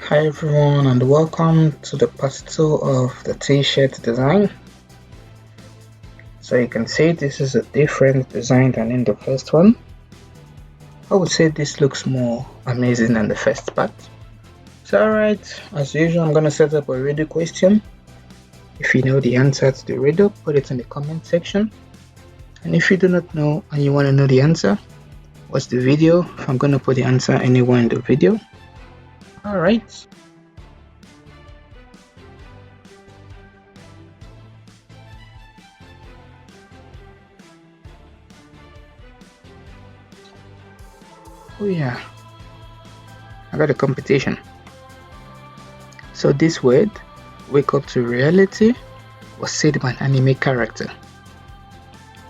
Hi everyone and welcome to the part 2 of the t-shirt design. So you can see this is a different design than in the first one. I would say this looks more amazing than the first part. So alright, as usual I'm gonna set up a riddle question. If you know the answer to the riddle, put it in the comment section. And if you do not know and you want to know the answer, watch the video. I'm gonna put the answer anywhere in the video. Alright. Oh yeah, I got a competition. So this word, wake up to reality, was said by an anime character.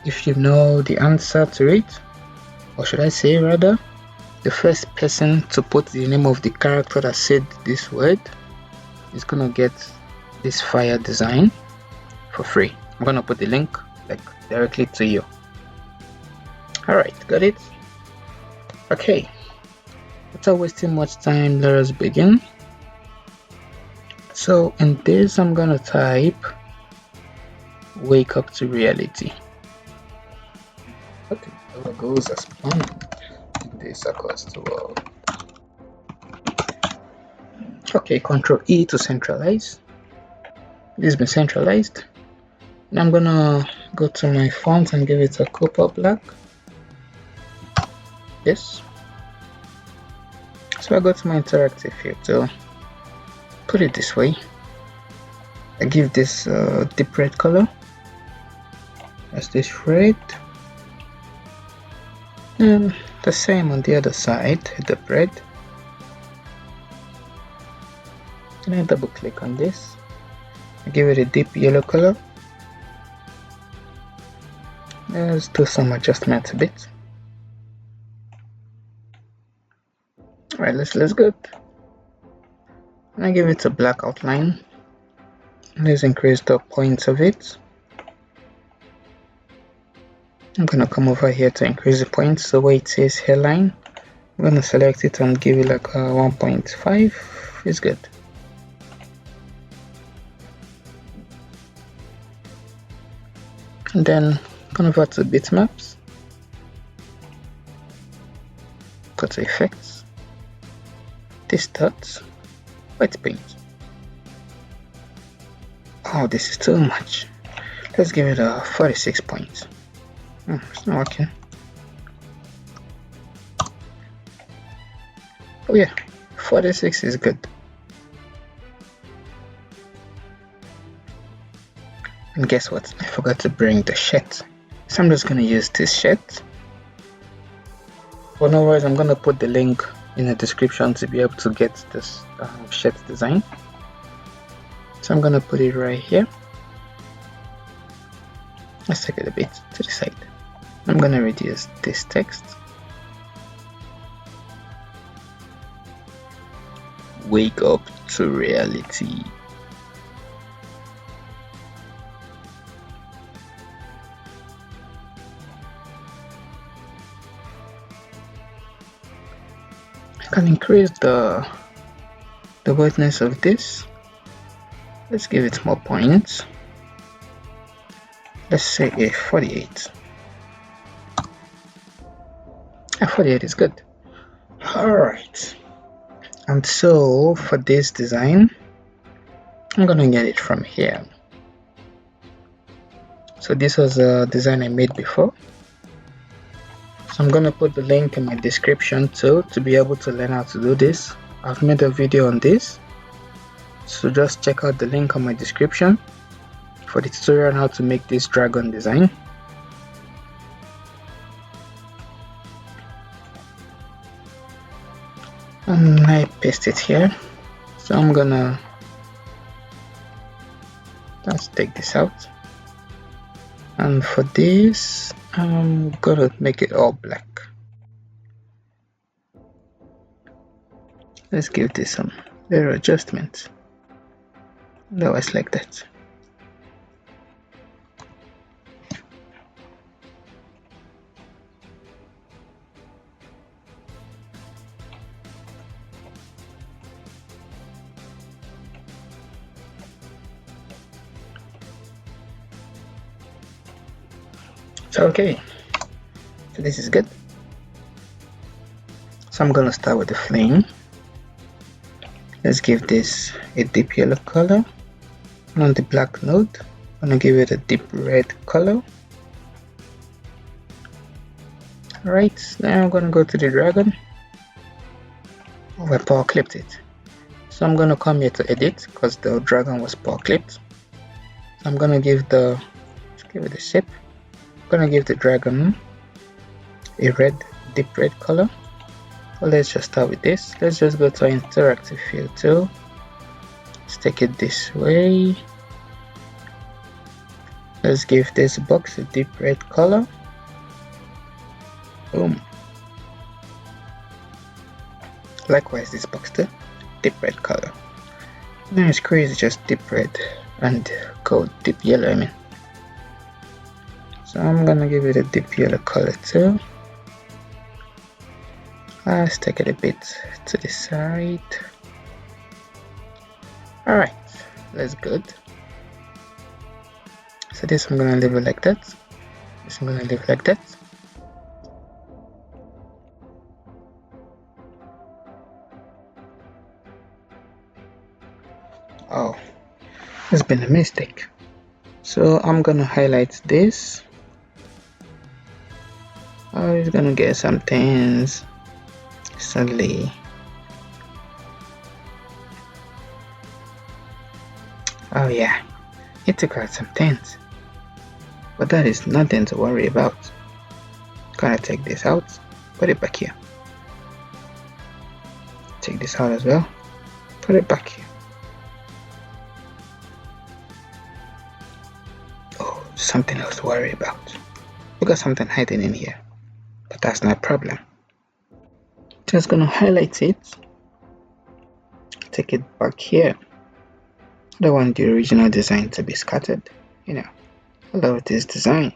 If you know the answer to it, or should I say rather, the first person to put the name of the character that said this word is gonna get this fire design for free. I'm gonna put the link like directly to you. Alright, got it? Okay, without wasting much time, let us begin. So in this I'm gonna type wake up to reality. Okay, all goes as planned. This across the world. Okay, Control E to centralize. This has been centralized. Now I'm gonna go to my font and give it a copper black. Yes. So I go to my interactive field. So put it this way. I give this deep red color. That's this red. And the same on the other side, the red. And I double click on this. I give it a deep yellow color. Let's do some adjustments a bit. Alright, let's go. And I give it a black outline. Let's increase the points of it. I'm gonna come over here to increase the points. So where it says hairline, I'm gonna select it and give it like a 1.5. It's good. And then convert to bitmaps. Go to effects. Distort. White paint. Oh, this is too much. Let's give it a 46 points. It's not working. Oh yeah, 46 is good. And guess what? I forgot to bring the shirt. So I'm just gonna use this shirt. But no worries, I'm gonna put the link in the description to be able to get this shirt design. So I'm gonna put it right here. Let's take it a bit to the side. I'm gonna reduce this text. Wake up to reality. I can increase the brightness of this. Let's give it more points. Let's say a 48. A 48 is good. Alright. And so for this design, I'm gonna get it from here. So this was a design I made before. So I'm gonna put the link in my description too to be able to learn how to do this. I've made a video on this. So just check out the link on my description for the tutorial on how to make this dragon design. And I paste it here. So I'm gonna let's take this out. And for this, I'm gonna make it all black. Let's give this some little adjustments. Otherwise like that. So okay, so this is good. So I'm gonna start with the flame. Let's give this a deep yellow color. And on the black node, I'm gonna give it a deep red color. Alright, now I'm gonna go to the dragon. Oh, I power clipped it. So I'm gonna come here to edit because the dragon was power clipped. So I'm gonna give it a shape. I'm gonna give the dragon a deep red color. Well, let's just start with this. Let's just go to our interactive field tool. Let's take it this way. Let's give this box a deep red color. Boom. Likewise, this box too, deep red color. Now screw is just deep red and gold, deep yellow, I mean. So I'm gonna give it a deep yellow color too. Let's take it a bit to the side. Alright, that's good. So this I'm gonna leave it like that. This I'm gonna leave it like that. Oh, there's been a mistake. So I'm gonna highlight this. Oh, it's gonna get some things. Sadly. Oh yeah, it took out some things. But that is nothing to worry about. Gonna take this out, put it back here. Take this out as well, put it back here. Oh, something else to worry about. We got something hiding in here, but that's not a problem. Just gonna highlight it, take it back here. I don't want the original design to be scattered, you know. I love this design.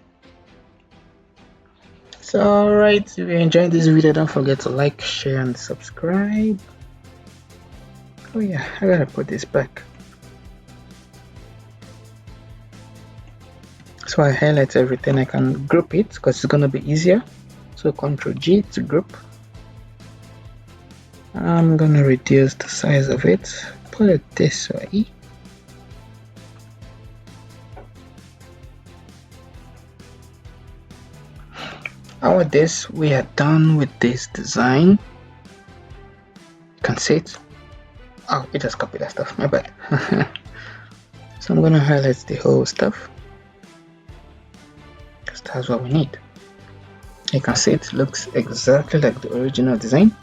So alright, if you enjoyed this video, don't forget to like, share and subscribe. Oh yeah, I gotta put this back. So I highlight everything. I can group it because it's gonna be easier. So Ctrl G to group. I'm gonna reduce the size of it, put it this way. With this, we are done with this design. You can see it. Oh, it just copied that stuff, my bad. So I'm gonna highlight the whole stuff because that's what we need. You can see it looks exactly like the original design.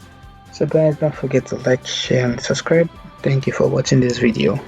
So guys, don't forget to like, share and subscribe. Thank you for watching this video.